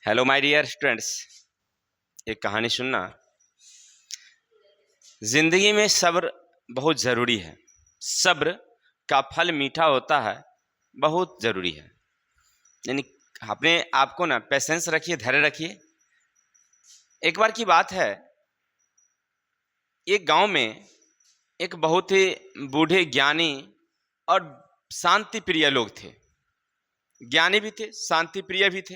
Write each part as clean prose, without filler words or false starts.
Hello my dear students, एक कहानी सुनना। जिंदगी में सब्र बहुत ज़रूरी है। सब्र का फल मीठा होता है, बहुत ज़रूरी है। यानी अपने आप को ना पेशेंस रखिए, धैर्य रखिए। एक बार की बात है, एक गांव में एक बहुत ही बूढ़े ज्ञानी और शांति प्रिय लोग थे। ज्ञानी भी थे, शांति प्रिय भी थे,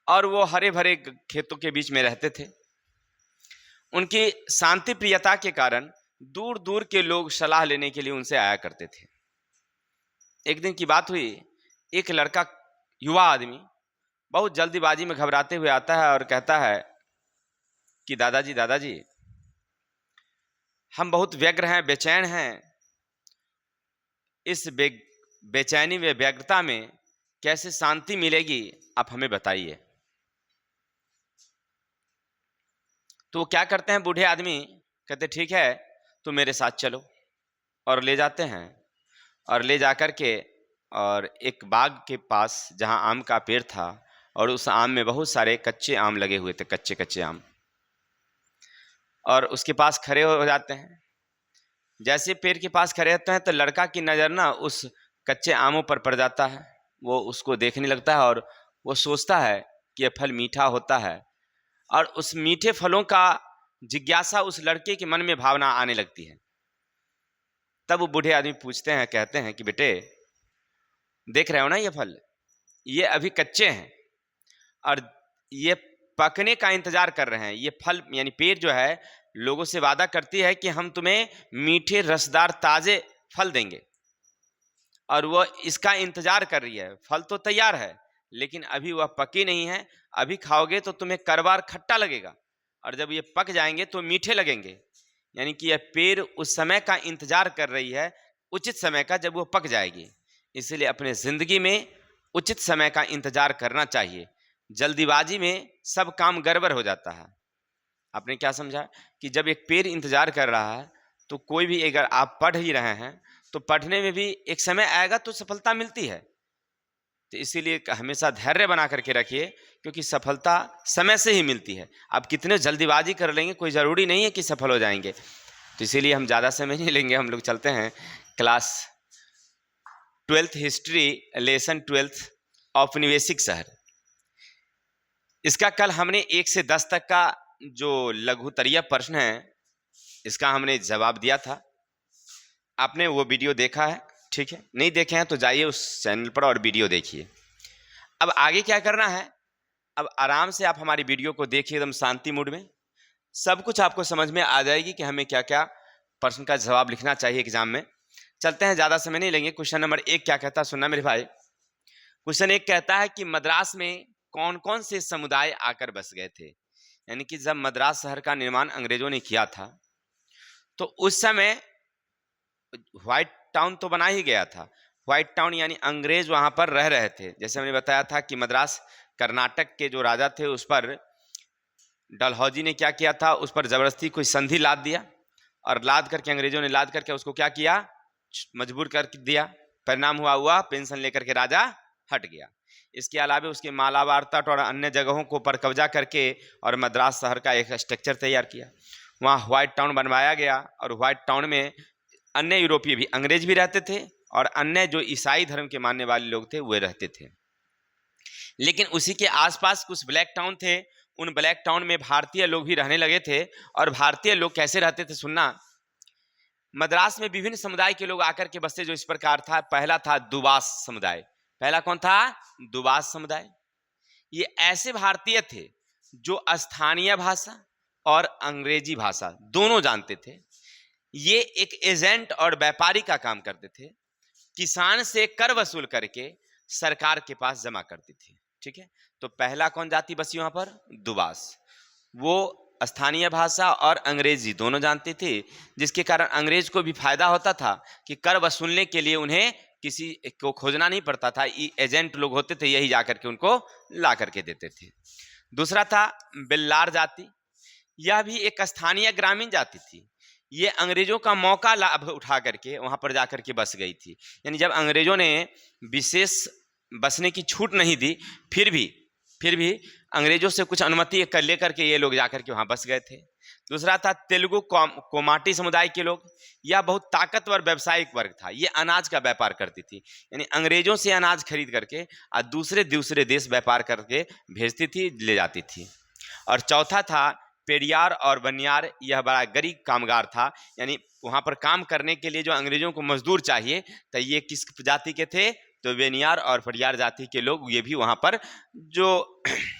और वो हरे भरे खेतों के बीच में रहते थे। उनकी शांति प्रियता के कारण दूर दूर के लोग सलाह लेने के लिए उनसे आया करते थे। एक दिन की बात हुई, एक लड़का, युवा आदमी, बहुत जल्दीबाजी में घबराते हुए आता है और कहता है कि दादाजी दादाजी, हम बहुत व्यग्र हैं, बेचैन हैं। इस बेचैनी व व्यग्रता में कैसे शांति मिलेगी, आप हमें बताइए। तो वो क्या करते हैं, बूढ़े आदमी कहते ठीक है, तो मेरे साथ चलो। और ले जाते हैं, और ले जाकर के और एक बाग के पास जहाँ आम का पेड़ था, और उस आम में बहुत सारे कच्चे आम लगे हुए थे, कच्चे कच्चे आम। और उसके पास खड़े हो जाते हैं। जैसे पेड़ के पास खड़े होते हैं तो लड़का की नज़र ना उस कच्चे आमों पर पड़ जाता है। वो उसको देखने लगता है और वो सोचता है कि यह फल मीठा होता है, और उस मीठे फलों का जिज्ञासा उस लड़के के मन में भावना आने लगती है। तब वो बूढ़े आदमी पूछते हैं, कहते हैं कि बेटे, देख रहे हो ना ये फल, ये अभी कच्चे हैं और ये पकने का इंतजार कर रहे हैं। ये फल यानी पेड़ जो है, लोगों से वादा करती है कि हम तुम्हें मीठे रसदार ताजे फल देंगे, और वो इसका इंतजार कर रही है। फल तो तैयार है, लेकिन अभी वह पकी नहीं है। अभी खाओगे तो तुम्हें करवार खट्टा लगेगा, और जब ये पक जाएंगे तो मीठे लगेंगे। यानी कि यह पेड़ उस समय का इंतजार कर रही है, उचित समय का, जब वो पक जाएगी। इसलिए अपने ज़िंदगी में उचित समय का इंतजार करना चाहिए। जल्दीबाजी में सब काम गड़बड़ हो जाता है। आपने क्या समझा कि जब एक पेड़ इंतजार कर रहा है, तो कोई भी, अगर आप पढ़ ही रहे हैं तो पढ़ने में भी एक समय आएगा तो सफलता मिलती है। तो इसीलिए हमेशा धैर्य बना करके रखिए, क्योंकि सफलता समय से ही मिलती है। आप कितने जल्दीबाजी कर लेंगे, कोई ज़रूरी नहीं है कि सफल हो जाएंगे। तो इसीलिए हम ज़्यादा समय नहीं लेंगे, हम लोग चलते हैं class 12th history, lesson 12th ऑफ निवेशिक शहर। इसका कल हमने 1 से 10 तक का जो लघुतरीय प्रश्न है, इसका हमने जवाब दिया था। आपने वो वीडियो देखा है? ठीक है, नहीं देखे हैं तो जाइए उस चैनल पर और वीडियो देखिए। अब आगे क्या करना है, अब आराम से आप हमारी वीडियो को देखिए, एकदम शांति मूड में। सब कुछ आपको समझ में आ जाएगी कि हमें क्या क्या प्रश्न का जवाब लिखना चाहिए एग्जाम में। चलते हैं, ज़्यादा समय नहीं लेंगे। क्वेश्चन नंबर 1 क्या कहता है, सुनना मेरे भाई। क्वेश्चन 1 कहता है कि मद्रास में कौन कौन से समुदाय आकर बस गए थे। यानी कि जब मद्रास शहर का निर्माण अंग्रेजों ने किया था, तो उस समय व्हाइट टाउन तो बना ही गया था। व्हाइट टाउन यानी अंग्रेज वहां पर रह रहे थे। जैसे हमने बताया था कि मद्रास कर्नाटक के जो राजा थे, उस पर डलहौजी ने क्या किया था, उस पर जबरदस्ती कोई संधि लाद दिया, और लाद करके अंग्रेजों ने लाद करके उसको क्या किया, मजबूर कर दिया। परिणाम हुआ पेंशन लेकर के राजा हट गया। इसके अलावा उसके मालाबार तट और अन्य जगहों को पर कब्जा करके और मद्रास शहर का एक स्ट्रक्चर तैयार किया। वहाँ व्हाइट टाउन बनवाया गया, और व्हाइट टाउन में अन्य यूरोपीय भी, अंग्रेज भी रहते थे, और अन्य जो ईसाई धर्म के मानने वाले लोग थे वे रहते थे। लेकिन उसी के आसपास कुछ ब्लैक टाउन थे। उन ब्लैक टाउन में भारतीय लोग भी रहने लगे थे। और भारतीय लोग कैसे रहते थे, सुनना। मद्रास में विभिन्न समुदाय के लोग आकर के बसे, जो इस प्रकार था। पहला था दुबास समुदाय। पहला कौन था? दुबास समुदाय। ये ऐसे भारतीय थे जो स्थानीय भाषा और अंग्रेजी भाषा दोनों जानते थे। ये एक एजेंट और व्यापारी का काम करते थे। किसान से कर वसूल करके सरकार के पास जमा करती थी। ठीक है, तो पहला कौन जाति बसी वहां पर? दुबास। वो स्थानीय भाषा और अंग्रेजी दोनों जानती थी, जिसके कारण अंग्रेज को भी फायदा होता था कि कर वसूलने के लिए उन्हें किसी को खोजना नहीं पड़ता था। एजेंट लोग होते थे, यही जाकर के उनको ला करके देते थे। दूसरा था बिल्लार जाति। यह भी एक स्थानीय ग्रामीण जाति थी। ये अंग्रेजों का मौका लाभ उठा करके वहां पर जाकर के बस गई थी। यानी जब अंग्रेजों ने विशेष बसने की छूट नहीं दी, फिर भी अंग्रेजों से कुछ अनुमति लेकर के ये लोग जाकर के वहां बस गए थे। दूसरा था तेलुगु कोमाटी समुदाय के लोग। यह बहुत ताकतवर व्यावसायिक वर्ग था, ये अनाज का व्यापार करती थी, यानी अंग्रेजों से अनाज खरीद करके और दूसरे दूसरे देश व्यापार करके भेजती थी, ले जाती थी। और चौथा था पेरियार और बनियार, यह बड़ा गरीब कामगार था, यानी वहां पर काम करने के लिए जो अंग्रेजों को मजदूर चाहिए, तो ये किस जाति के थे, तो बेनियार और परियार जाति के लोग, ये भी वहां पर जो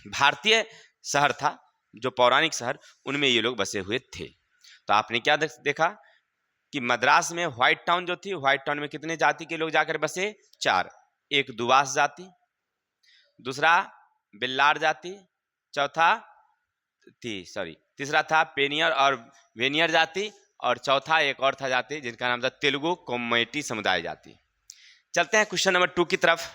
भारतीय शहर था, जो पौराणिक शहर, उनमें ये लोग बसे हुए थे। तो आपने क्या देखा कि मद्रास में व्हाइट टाउन जो थी, व्हाइट टाउन में कितने जाति के लोग जाकर बसे, 4। एक दुबास जाति, दूसरा बिल्लार जाति, तीसरा था पेनियर और वेनियर जाति, और चौथा एक और था जाति जिनका नाम था तेलुगु कोमेटी समुदाय जाति। चलते हैं क्वेश्चन नंबर 2 की तरफ।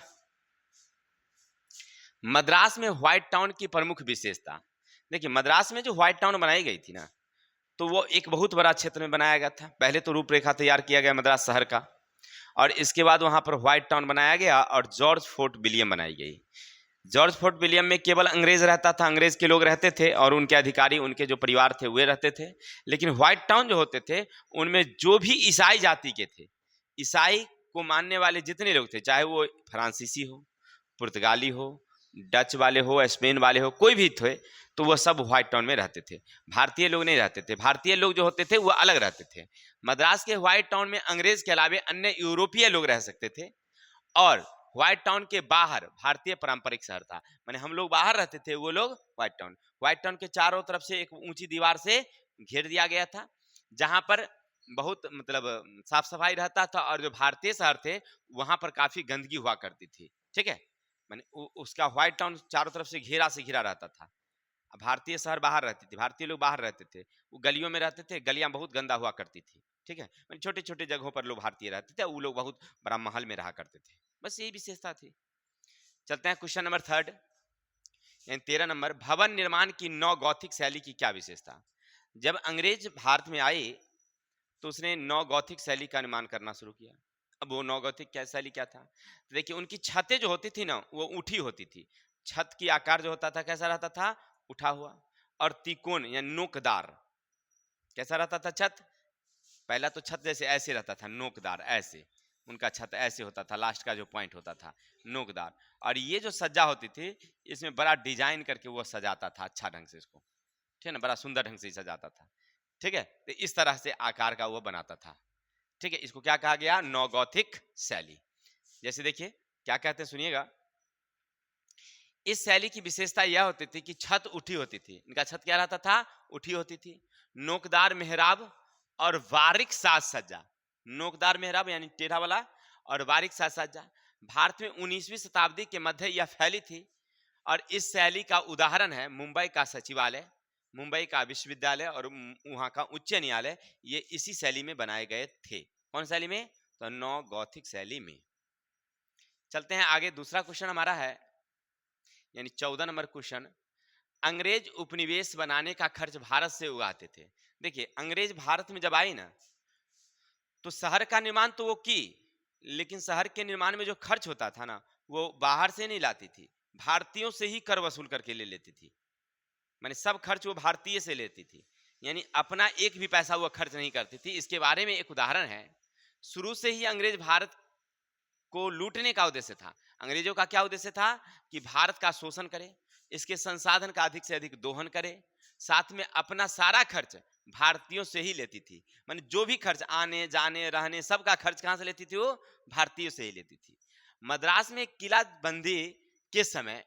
मद्रास में व्हाइट टाउन की प्रमुख विशेषता। देखिए, मद्रास में जो व्हाइट टाउन बनाई गई थी ना, तो वो एक बहुत बड़ा क्षेत्र में बनाया गया था। पहले तो रूपरेखा तैयार किया गया मद्रास शहर का, और इसके बाद वहां पर व्हाइट टाउन बनाया गया और जॉर्ज फोर्ट विलियम बनाई गई। जॉर्ज फोर्ट विलियम में केवल अंग्रेज रहता था, अंग्रेज के लोग रहते थे और उनके अधिकारी, उनके जो परिवार थे वे रहते थे। लेकिन व्हाइट टाउन जो होते थे उनमें जो भी ईसाई जाति के थे, ईसाई को मानने वाले जितने लोग थे, चाहे वो फ्रांसीसी हो, पुर्तगाली हो, डच वाले हो, स्पेन वाले हो, कोई भी थे, तो वह सब व्हाइट टाउन में रहते थे। भारतीय लोग नहीं रहते थे, भारतीय लोग जो होते थे वो अलग रहते थे। मद्रास के व्हाइट टाउन में अंग्रेज के अलावे अन्य यूरोपीय लोग रह सकते थे, और व्हाइट टाउन के बाहर भारतीय पारंपरिक शहर था, माने हम लोग बाहर रहते थे, वो लोग व्हाइट टाउन के चारों तरफ से एक ऊंची दीवार से घेर दिया गया था, जहां पर बहुत मतलब साफ सफाई रहता था, और जो भारतीय शहर थे वहां पर काफी गंदगी हुआ करती थी। ठीक है, माने उसका व्हाइट टाउन चारों तरफ से घिरा रहता था। भारतीय शहर बाहर रहती थी, भारतीय लोग बाहर रहते थे, वो गलियों में रहते थे, गलियां बहुत गंदा हुआ करती थी। ठीक है, छोटे छोटे जगहों पर लोग भारतीय रहते थे, वो लोग बहुत बड़ा महल में रहा करते थे। बस यही विशेषता थी। चलते हैं क्वेश्चन नंबर 3, यानी 13 नंबर। भवन निर्माण की नव गॉथिक शैली की क्या विशेषता। जब अंग्रेज भारत में आए तो उसने नव गॉथिक शैली का निर्माण करना शुरू किया। अब वो नव गॉथिक क्या शैली क्या था, तो देखिए उनकी छतें जो होती थी ना, वो उठी होती थी। छत की आकार जो होता था कैसा रहता था, उठा हुआ, और तिकोन या नोकदार। कैसा रहता था छत, पहला तो छत जैसे ऐसे रहता था, नोकदार ऐसे, उनका छत ऐसे होता था, लास्ट का जो पॉइंट होता था नोकदार। और ये जो सज्जा होती थी, इसमें बड़ा डिजाइन करके वो सजाता था अच्छा ढंग से इसको, ठीक है ना, बड़ा सुंदर ढंग से सजाता था। ठीक है, तो इस तरह से आकार का वो बनाता था। ठीक है, इसको क्या कहा गया, नवगॉथिक शैली। जैसे देखिए क्या कहते हैं, सुनिएगा। इस शैली की विशेषता यह होती थी कि छत उठी होती थी, इनका छत क्या रहता था, उठी होती थी, नोकदार मेहराब और बारीक साज सज्जा। नोकदार मेहराब यानी टेढ़ा वाला, और बारीक साज सज्जा। भारत में 19वीं शताब्दी के मध्य यह फैली थी, और इस शैली का उदाहरण है मुंबई का सचिवालय, मुंबई का विश्वविद्यालय और वहां का उच्च न्यायालय, ये इसी शैली में बनाए गए थे। कौन शैली में, तो नव गॉथिक शैली में। चलते हैं आगे, दूसरा क्वेश्चन हमारा है, यानी 14 नंबर क्वेश्चन। अंग्रेज उपनिवेश बनाने का खर्च भारत से उगाते थे। देखिए अंग्रेज भारत में जब आई ना, तो शहर का निर्माण तो वो की, लेकिन शहर के निर्माण में जो खर्च होता था ना, वो बाहर से नहीं लाती थी, भारतीयों से ही कर वसूल करके ले लेती थी। माने सब खर्च वो भारतीय से लेती थी, यानी अपना एक भी पैसा वो खर्च नहीं करती थी। इसके बारे में एक उदाहरण है। शुरू से ही अंग्रेज भारत को लूटने का उद्देश्य था। अंग्रेजों का क्या उद्देश्य था कि भारत का शोषण करे, इसके संसाधन का अधिक से अधिक दोहन करे, साथ में अपना सारा खर्च भारतीयों से ही लेती थी। माने जो भी खर्च आने जाने रहने सबका खर्च कहां से लेती थी, वो भारतीयों से ही लेती थी। मद्रास में किला बंदी के समय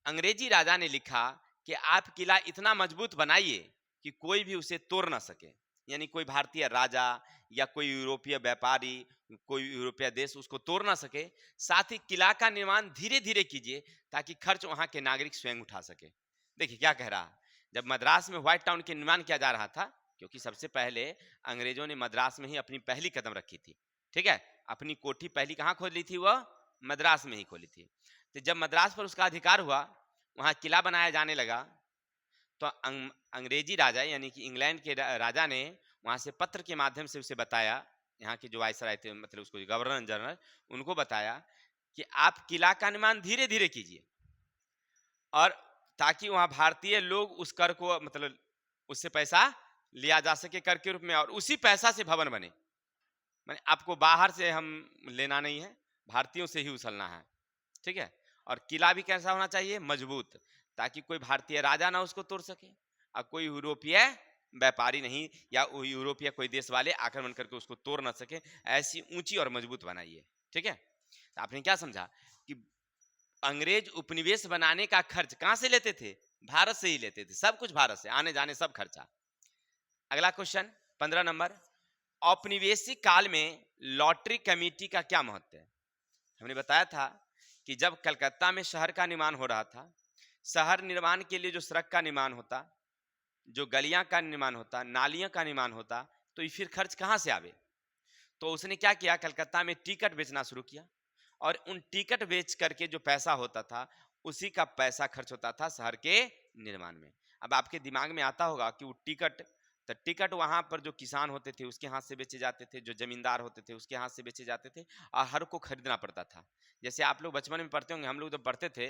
अंग्रेजी राजा ने लिखा कि आप किला इतना मजबूत बनाइए कि कोई भी उसे तोड़ ना सके, यानी कोई भारतीय राजा या कोई यूरोपीय व्यापारी, कोई यूरोपीय देश उसको तोड़ ना सके। साथ ही किला का निर्माण धीरे धीरे कीजिए ताकि खर्च वहां के नागरिक स्वयं उठा सके। देखिए क्या कह रहा, जब मद्रास में व्हाइट टाउन के निर्माण किया जा रहा था, क्योंकि सबसे पहले अंग्रेजों ने मद्रास में ही अपनी पहली कदम रखी थी। ठीक है, अपनी कोठी पहली कहां खोल ली थी, वह मद्रास में ही खोली थी। तो जब मद्रास पर उसका अधिकार हुआ, वहां किला बनाया जाने लगा, तो अंग्रेजी राजा यानी कि इंग्लैंड के राजा ने वहां से पत्र के माध्यम से उसे बताया, यहाँ के जो वायसराय थे, मतलब उसको गवर्नर जनरल, उनको बताया कि आप किला का निर्माण धीरे धीरे कीजिए और ताकि वहां भारतीय लोग उस कर को मतलब उससे पैसा लिया जा सके कर के रूप में, और उसी पैसा से भवन बने। माने आपको बाहर से हम लेना नहीं है, भारतीयों से ही उछलना है, ठीक है। और किला भी कैसा होना चाहिए? मजबूत, ताकि कोई भारतीय राजा ना उसको तोड़ सके और कोई यूरोपीय व्यापारी नहीं या यूरोपीय कोई देश वाले आक्रमण करके उसको तोड़ ना सके। ऐसी ऊंची और मजबूत बनाइए, ठीक है। तो आपने क्या समझा कि अंग्रेज उपनिवेश बनाने का खर्च कहां से लेते थे? भारत से ही लेते थे, सब कुछ भारत से, आने जाने सब खर्चा। अगला क्वेश्चन 15 नंबर, औपनिवेशिक काल में लॉटरी कमेटी का क्या महत्व है? हमने बताया था कि जब कलकत्ता में शहर का निर्माण हो रहा था, शहर निर्माण के लिए जो सड़क का निर्माण होता, जो गलियां का निर्माण होता, नालियों का निर्माण होता, तो ये फिर खर्च कहां से आवे? तो उसने क्या किया, कलकत्ता में टिकट बेचना शुरू किया, और उन टिकट बेच करके जो पैसा होता था उसी का पैसा खर्च होता था शहर के निर्माण में। अब आपके दिमाग में आता होगा कि वो टिकट, तो टिकट वहां पर जो किसान होते थे उसके हाथ से बेचे जाते थे, जो जमींदार होते थे उसके हाथ से बेचे जाते थे, और हर को खरीदना पड़ता था। जैसे आप लोग बचपन में पढ़ते होंगे, हम लोग जब पढ़ते थे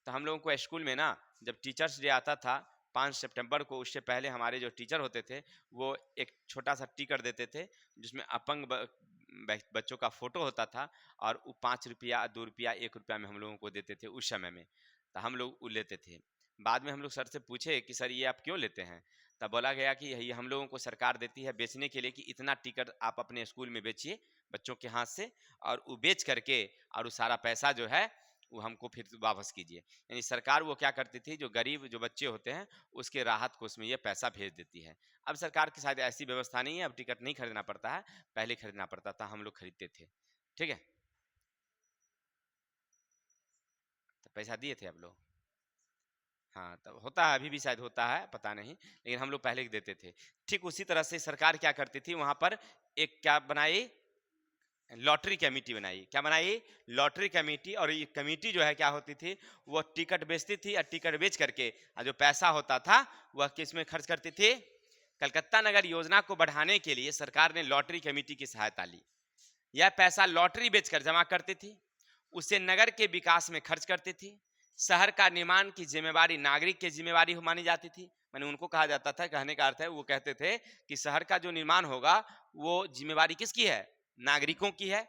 तो हम लोगों को स्कूल में ना, जब टीचर्स डे आता था 5 सितंबर को, उससे पहले हमारे जो टीचर होते थे वो एक छोटा सा टिकट देते थे जिसमें अपंग बच्चों का फोटो होता था, और वो 5 रुपया 2 रुपया 1 रुपया में हम लोगों को देते थे उस समय में। तो हम लोग वो लेते थे। बाद में हम लोग सर से पूछे कि सर ये आप क्यों लेते हैं? तब बोला गया कि ये हम लोगों को सरकार देती है बेचने के लिए, कि इतना टिकट आप अपने स्कूल में बेचिए बच्चों के हाथ से, और वो बेच करके और वो सारा पैसा जो है वो हमको फिर वापस कीजिए। यानी सरकार वो क्या करती थी, जो गरीब जो बच्चे होते हैं उसके राहत कोष में ये पैसा भेज देती है। अब सरकार की शायद ऐसी व्यवस्था नहीं है, अब टिकट नहीं खरीदना पड़ता है, पहले खरीदना पड़ता था, हम लोग खरीदते थे, ठीक है। तो पैसा दिए थे आप लोग? हाँ, तब होता है, अभी भी शायद होता है, पता नहीं, लेकिन हम लोग पहले ही देते थे। ठीक उसी तरह से सरकार क्या करती थी, वहां पर एक क्या बनाई, लॉटरी कमेटी बनाई। क्या बनाई? Lottery committee. और ये कमेटी जो है क्या होती थी, वो टिकट बेचती थी, और टिकट बेच करके और जो पैसा होता था वह किस में खर्च करती थी? कलकत्ता नगर योजना को बढ़ाने के लिए सरकार ने लॉटरी कमेटी की सहायता ली। यह पैसा लॉटरी बेचकर जमा करती थी, उसे नगर के विकास में खर्च करती थी। शहर का निर्माण की जिम्मेवारी नागरिक की जिम्मेवारी मानी जाती थी। मैंने उनको कहा जाता था, कहने का अर्थ है वो कहते थे कि शहर का जो निर्माण होगा वो जिम्मेवारी किसकी है? नागरिकों की है।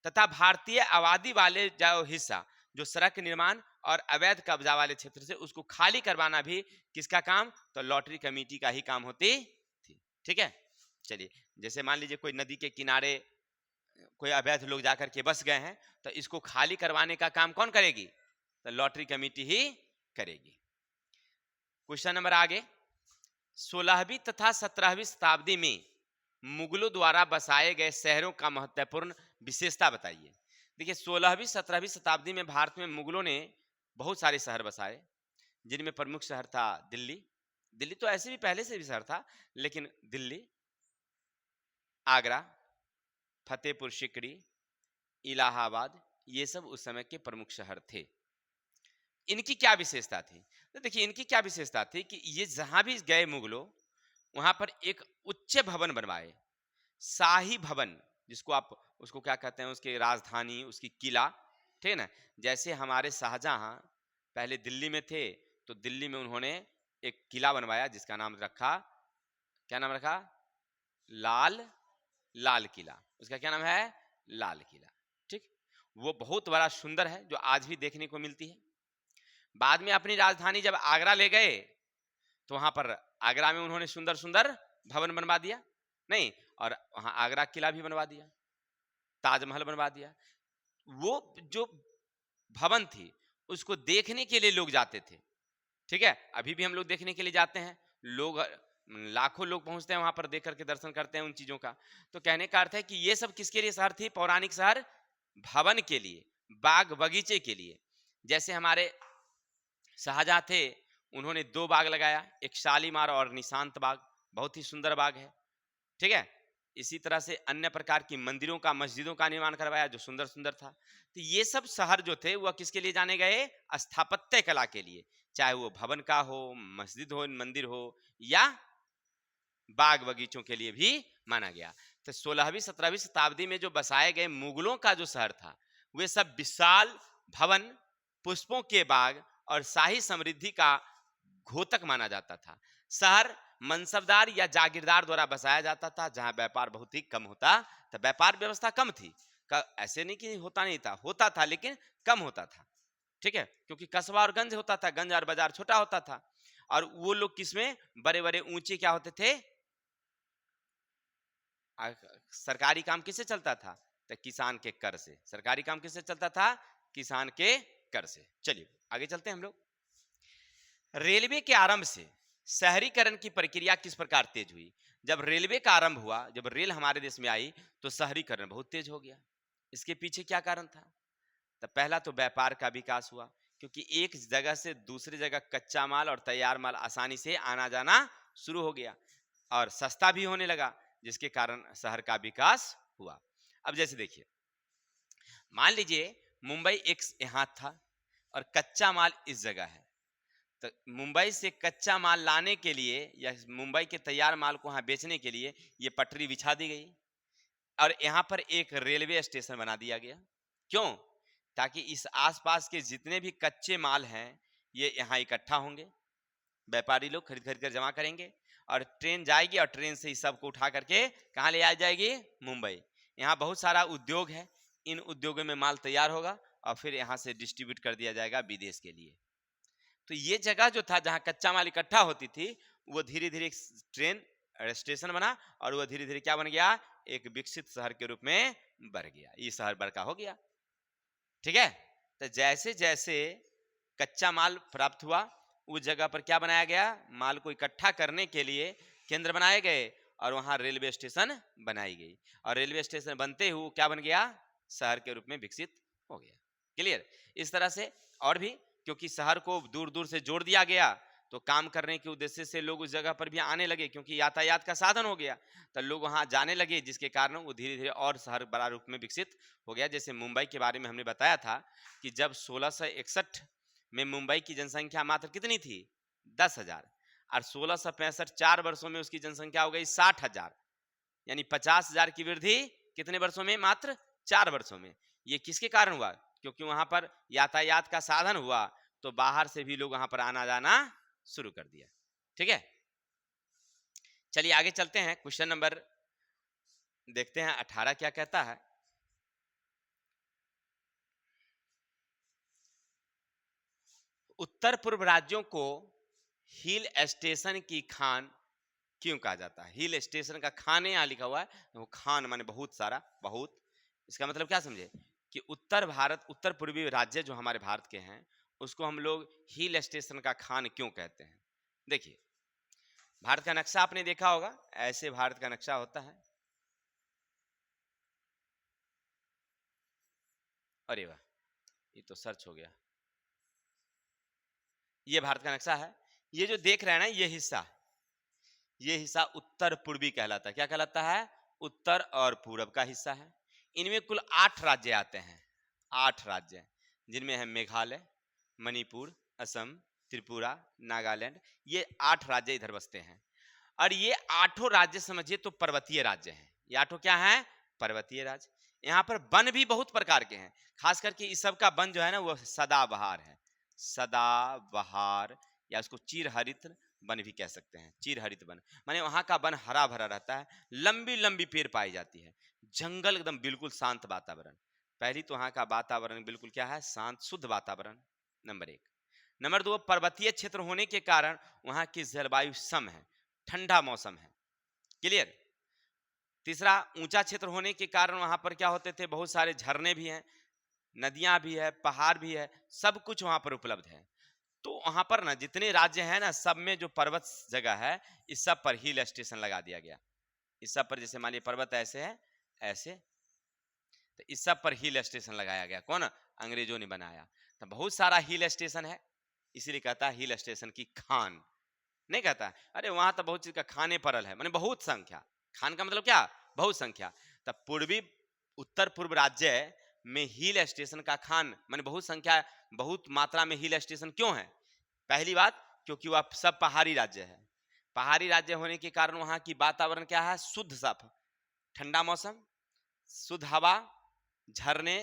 तथा भारतीय आबादी वाले जो हिस्सा, जो सड़क निर्माण और अवैध कब्जा वाले क्षेत्र से, उसको खाली करवाना भी किसका काम? तो लॉटरी कमेटी का ही काम होती थी, ठीक है। चलिए, जैसे मान लीजिए कोई नदी के किनारे कोई अवैध लोग जाकर के बस गए हैं, तो इसको खाली करवाने का काम कौन करेगी? तो लॉटरी कमेटी ही करेगी। क्वेश्चन नंबर आगे, 16वीं तथा 17वीं शताब्दी में मुगलों द्वारा बसाए गए शहरों का महत्वपूर्ण विशेषता बताइए। देखिए, 16वीं 17वीं शताब्दी में भारत में मुगलों ने बहुत सारे शहर बसाए, जिनमें प्रमुख शहर था दिल्ली। दिल्ली तो ऐसे भी पहले से भी शहर था, लेकिन दिल्ली, आगरा, फतेहपुर सिकरी, इलाहाबाद, ये सब उस समय के प्रमुख शहर थे। इनकी क्या विशेषता थी? तो देखिए, इनकी क्या विशेषता थी कि ये जहां भी गए मुगलों, वहां पर एक उच्च भवन बनवाए, शाही भवन, जिसको आप उसको क्या कहते हैं, उसके राजधानी, उसकी किला, ठीक है ना। जैसे हमारे शाहजहां पहले दिल्ली में थे, तो दिल्ली में उन्होंने एक किला बनवाया जिसका नाम रखा, क्या नाम रखा? लाल लाल किला। उसका क्या नाम है? लाल किला, ठीक। वो बहुत बड़ा सुंदर है, जो आज भी देखने को मिलती है। बाद में अपनी राजधानी जब आगरा ले गए, तो वहां पर आगरा में उन्होंने सुंदर सुंदर भवन बनवा दिया, नहीं, और वहां आगरा किला भी बनवा दिया, ताजमहल बनवा दिया। वो जो भवन थी उसको देखने के लिए लोग जाते थे, ठीक है। अभी भी हम लोग देखने के लिए जाते हैं, लोग लाखों लोग पहुंचते हैं वहां पर, देख करके दर्शन करते हैं उन चीजों का। तो कहने का अर्थ है कि ये सब किसके लिए शहर थी? पौराणिक शहर, भवन के लिए, बाग बगीचे के लिए। जैसे हमारे शाहजहां थे, उन्होंने 2 बाग लगाया, एक शालीमार और निशांत बाग, बहुत ही सुंदर बाग है, ठीक है। इसी तरह से अन्य प्रकार की मंदिरों का, मस्जिदों का निर्माण करवाया जो सुंदर सुंदर था। तो ये सब शहर जो थे वह किसके लिए जाने गए? स्थापत्य कला के लिए, चाहे वो भवन का हो, मस्जिद हो, मंदिर हो, या बाग बगीचों के लिए भी माना गया। तो 16वीं 17वीं शताब्दी में जो बसाए गए मुगलों का जो शहर था, वे सब विशाल भवन, पुष्पों के बाग और शाही समृद्धि का घोतक माना जाता था। शहर मनसबदार या जागीरदार द्वारा बसाया जाता था, जहां व्यापार बहुत ही कम होता था। व्यापार व्यवस्था कम थी, ऐसे नहीं कि होता नहीं था, होता था लेकिन कम होता था। ठीक है, क्योंकि कस्बा और गंज होता था, गंज और बाजार छोटा होता था। और वो लोग किसमें बड़े बड़े ऊंचे क्या होते थे, सरकारी काम किससे चलता था, तो किसान के कर से। सरकारी काम किससे चलता था, किसान के कर से। चलिए आगे चलते हैं हम लोग। रेलवे के आरंभ से शहरीकरण की प्रक्रिया किस प्रकार तेज हुई। जब रेलवे का आरंभ हुआ, जब रेल हमारे देश में आई, तो शहरीकरण बहुत तेज हो गया। इसके पीछे क्या कारण था, तो पहला तो व्यापार का विकास हुआ, क्योंकि एक जगह से दूसरी जगह कच्चा माल और तैयार माल आसानी से आना जाना शुरू हो गया और सस्ता भी होने लगा, जिसके कारण शहर का विकास हुआ। अब जैसे देखिए, मान लीजिए मुंबई एक यहाँ था और कच्चा माल इस जगह है, तो मुंबई से कच्चा माल लाने के लिए या मुंबई के तैयार माल को वहां बेचने के लिए ये पटरी बिछा दी गई और यहाँ पर एक रेलवे स्टेशन बना दिया गया। क्यों, ताकि इस आसपास के जितने भी कच्चे माल हैं ये यहाँ इकट्ठा होंगे, व्यापारी लोग खरीद खरीद कर जमा करेंगे और ट्रेन जाएगी और ट्रेन से इस सब को उठा करके कहाँ ले आ जाएगी, मुंबई। यहाँ बहुत सारा उद्योग है, इन उद्योगों में माल तैयार होगा और फिर यहाँ से डिस्ट्रीब्यूट कर दिया जाएगा विदेश के लिए। तो ये जगह जो था जहाँ कच्चा माल इकट्ठा होती थी, वो धीरे धीरे ट्रेन स्टेशन बना और वो धीरे धीरे क्या बन गया, एक विकसित शहर के रूप में बढ़ गया। ये शहर बड़का हो गया। ठीक है, तो जैसे जैसे कच्चा माल प्राप्त हुआ, उस जगह पर क्या बनाया गया, माल को इकट्ठा करने के लिए केंद्र बनाए गए और वहां रेलवे स्टेशन बनाई गई और रेलवे स्टेशन बनते हुए क्या बन गया, शहर के रूप में विकसित हो गया। क्लियर। इस तरह से और भी, क्योंकि शहर को दूर दूर से जोड़ दिया गया, तो काम करने के उद्देश्य से लोग उस जगह पर भी आने लगे, क्योंकि यातायात का साधन हो गया, तो लोग वहां जाने लगे, जिसके कारण वो धीरे धीरे और शहर बड़ा रूप में विकसित हो गया। जैसे मुंबई के बारे में हमने बताया था कि जब 1661 में मुंबई की जनसंख्या मात्र कितनी थी, 10,000, और 1665 4 वर्षों में उसकी जनसंख्या हो गई 60,000, यानी 50,000 की वृद्धि कितने वर्षों में, मात्र 4 वर्षों में। ये किसके कारण हुआ, क्योंकि वहां पर यातायात का साधन हुआ, तो बाहर से भी लोग वहां पर आना जाना शुरू कर दिया। ठीक है, चलिए आगे चलते हैं। क्वेश्चन नंबर देखते हैं 18 क्या कहता है। उत्तर पूर्व राज्यों को हिल स्टेशन की खान क्यों कहा जाता है। हिल स्टेशन का खान यहाँ लिखा हुआ है, वो खान माने बहुत सारा, बहुत। इसका मतलब क्या समझे कि उत्तर भारत, उत्तर पूर्वी राज्य जो हमारे भारत के हैं, उसको हम लोग हिल स्टेशन का खान क्यों कहते हैं। देखिए, भारत का नक्शा आपने देखा होगा, ऐसे भारत का नक्शा होता है। अरे वाह, ये तो सर्च हो गया। ये भारत का नक्शा है। ये जो देख रहे हैं ना, ये हिस्सा उत्तर पूर्वी कहलाता है। क्या कहलाता है, उत्तर और पूरब का हिस्सा है। इनमें कुल 8 राज्य आते हैं, 8 राज्य, जिनमें है मेघालय, मणिपुर, असम, त्रिपुरा, नागालैंड। ये 8 राज्य इधर बसते हैं और ये 8 राज्य समझिए तो पर्वतीय राज्य हैं। ये 8 क्या हैं, पर्वतीय राज्य। यहाँ पर वन भी बहुत प्रकार के हैं, खास करके इस सब का वन जो है ना, वो सदाबहार है। सदाबहार या उसको चिरहरित वन भी कह सकते हैं। चिरहरित वन माने वहां का वन हरा भरा रहता है, लंबी लंबी पेड़ पाई जाती है, जंगल एकदम बिल्कुल शांत वातावरण। पहली तो वहां का वातावरण बिल्कुल क्या है, शांत शुद्ध वातावरण, नंबर 1। नंबर 2, पर्वतीय क्षेत्र होने के कारण वहां की जलवायु सम है, ठंडा मौसम है। क्लियर। तीसरा, ऊंचा क्षेत्र होने के कारण वहां पर क्या होते थे, बहुत सारे झरने भी हैं, नदियां भी है, पहाड़ भी है, सब कुछ वहां पर उपलब्ध है। तो वहां पर ना जितने राज्य हैं ना, सब में जो पर्वत जगह है, इस सब पर हिल स्टेशन लगा दिया गया। इस सब पर, जैसे मान लीजिए पर्वत ऐसे है, ऐसे, तो इस सब पर हिल स्टेशन लगाया गया। कौन, अंग्रेजों ने बनाया। तो बहुत सारा हिल स्टेशन है, इसीलिए कहता है हिल स्टेशन की खान। नहीं कहता अरे वहां तो बहुत चीज का खाने परल है, माने बहुत संख्या। खान का मतलब क्या, बहुत संख्या। तब पूर्वी उत्तर पूर्व राज्य में हिल स्टेशन का खान माने बहुत संख्या, बहुत मात्रा में हिल स्टेशन क्यों है। पहली बात, क्योंकि वह सब पहाड़ी राज्य है। पहाड़ी राज्य होने के कारण वहां की वातावरण क्या है, शुद्ध साफ, ठंडा मौसम, शुद्ध हवा, झरने,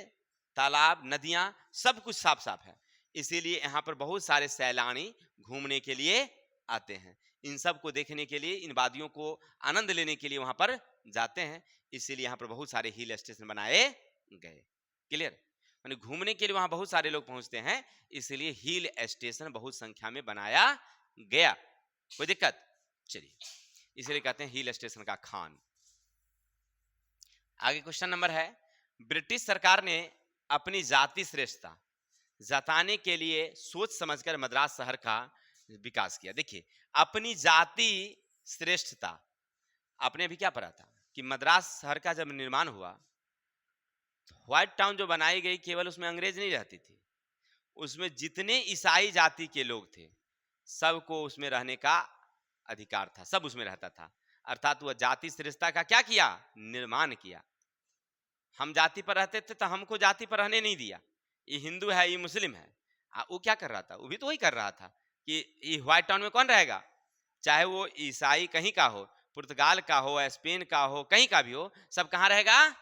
तालाब, नदियां, सब कुछ साफ साफ है। इसीलिए यहाँ पर बहुत सारे सैलानी घूमने के लिए आते हैं। इन सब को देखने के लिए, इन वादियों को आनंद लेने के लिए वहां पर जाते हैं। इसीलिए यहाँ पर बहुत सारे हिल स्टेशन बनाए गए। क्लियर? यानी घूमने के लिए वहां बहुत सारे लोग पहुंचते हैं, इसलिए हिल स्टेशन बहुत संख्या में बनाया गया। कोई दिक्कत? चलिए, इसलिए कहते हैं हिल स्टेशन का खान। आगे क्वेश्चन नंबर है, ब्रिटिश सरकार ने अपनी जाति श्रेष्ठता जताने के लिए सोच समझकर मद्रास शहर का विकास किया। देखिए, अपनी जाति श्रेष्ठता, आपने अभी क्या पढ़ा था कि मद्रास शहर का जब निर्माण हुआ, व्हाइट टाउन जो बनाई गई, केवल उसमें अंग्रेज नहीं रहती थी, उसमें जितने ईसाई जाति के लोग थे सबको उसमें रहने का अधिकार था, सब उसमें रहता था। अर्थात वह जाति श्रेष्ठता का क्या किया? निर्माण किया। हम जाति पर रहते थे तो हमको जाति पर रहने नहीं दिया, ये हिंदू है, ये मुस्लिम है। वो क्या कर रहा था? वो भी तो वही कर रहा था कि ये व्हाइट टाउन में कौन रहेगा, चाहे वो ईसाई कहीं का हो, पुर्तगाल का हो, स्पेन का हो, कहीं का भी हो, सब कहाँ रहेगा?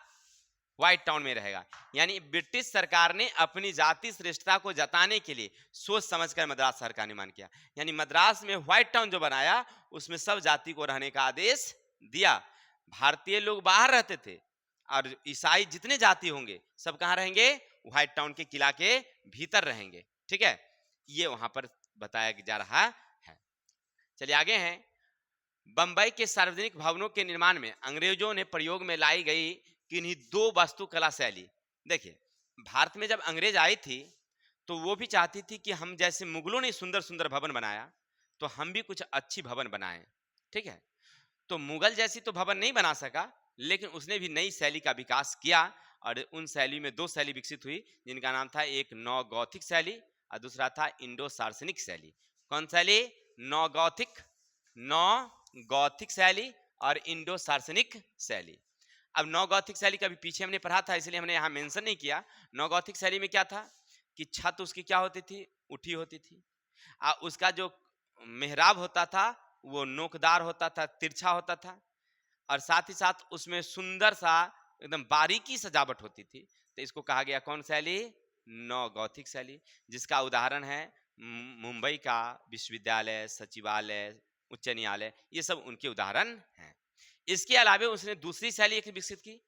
व्हाइट टाउन में रहेगा। यानी ब्रिटिश सरकार ने अपनी जाति श्रेष्ठता को जताने के लिए सोच समझकर मद्रास शहर का निर्माण किया। यानी मद्रास में व्हाइट टाउन जो बनाया, उसमें सब जाति को रहने का आदेश दिया। भारतीय लोग बाहर रहते थे और ईसाई जितने जाति होंगे सब कहाँ रहेंगे? व्हाइट टाउन के किला के भीतर रहेंगे। ठीक है, ये वहां पर बताया जा रहा है। चलिए आगे हैं, बंबई के सार्वजनिक भवनों के निर्माण में अंग्रेजों ने प्रयोग में लाई गई किन्हीं दो वास्तुकला शैली। देखिए, भारत में जब अंग्रेज आई थी तो वो भी चाहती थी कि हम जैसे मुगलों ने सुंदर सुंदर भवन बनाया तो हम भी कुछ अच्छी भवन बनाएं। ठीक है, तो मुगल जैसी तो भवन नहीं बना सका, लेकिन उसने भी नई शैली का विकास किया और उन शैली में दो शैली विकसित हुई, जिनका नाम था एक नौ गौथिक शैली और दूसरा था इंडो सार्सनिक शैली। कौन शैली? नौ गौथिक शैली और इंडो सार्सनिक शैली। अब नौ गौथिक शैली का भी पीछे हमने पढ़ा था, इसलिए हमने यहाँ मेंशन नहीं किया। नौ गौथिक शैली में क्या था कि छत उसकी क्या होती थी? उठी होती थी। उसका जो मेहराब होता था वो नोकदार होता था, तिरछा होता था, और साथ ही साथ उसमें सुंदर सा एकदम बारीकी सजावट होती थी। तो इसको कहा गया कौन शैली? नौ गौथिक शैली, जिसका उदाहरण है मुंबई का विश्वविद्यालय, सचिवालय, उच्च न्यायालय, ये सब उनके उदाहरण हैं। इसके अलावा उसने दूसरी शैली एक विकसित की,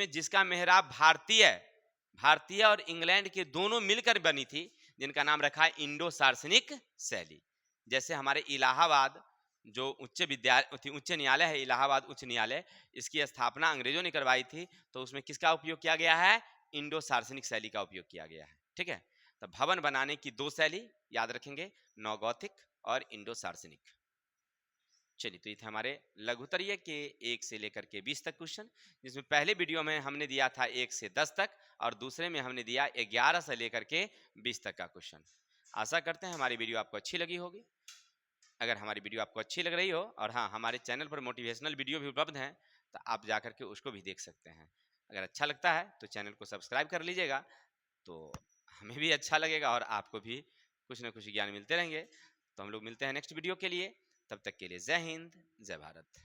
जिसका मेहराब भारतीय और इंग्लैंड के दोनों मिलकर बनी थी, जिनका नाम रखा है इंडो सार्सनिक शैली। जैसे हमारे इलाहाबाद जो उच्च न्यायालय है, इलाहाबाद उच्च न्यायालय, इसकी स्थापना अंग्रेजों ने करवाई थी, तो उसमें किसका उपयोग किया गया है? इंडो सार्सनिक शैली का उपयोग किया गया है। ठीक है, तो भवन बनाने की दो शैली याद रखेंगे, नौ गौथिक और इंडो सार्सनिक। चलिए, तो ये थे हमारे लघुत्तरीय के 1 से लेकर के 20 तक क्वेश्चन, जिसमें पहले वीडियो में हमने दिया था 1 से 10 तक और दूसरे में हमने दिया 11 से लेकर के 20 तक का क्वेश्चन। आशा करते हैं हमारी वीडियो आपको अच्छी लगी होगी। अगर हमारी वीडियो आपको अच्छी लग रही हो, और हाँ, हमारे चैनल पर मोटिवेशनल वीडियो भी उपलब्ध हैं, तो आप जा करके उसको भी देख सकते हैं। अगर अच्छा लगता है तो चैनल को सब्सक्राइब कर लीजिएगा, तो हमें भी अच्छा लगेगा और आपको भी कुछ ना कुछ ज्ञान मिलते रहेंगे। तो हम लोग मिलते हैं नेक्स्ट वीडियो के लिए, तब तक के लिए जय हिंद, जय भारत।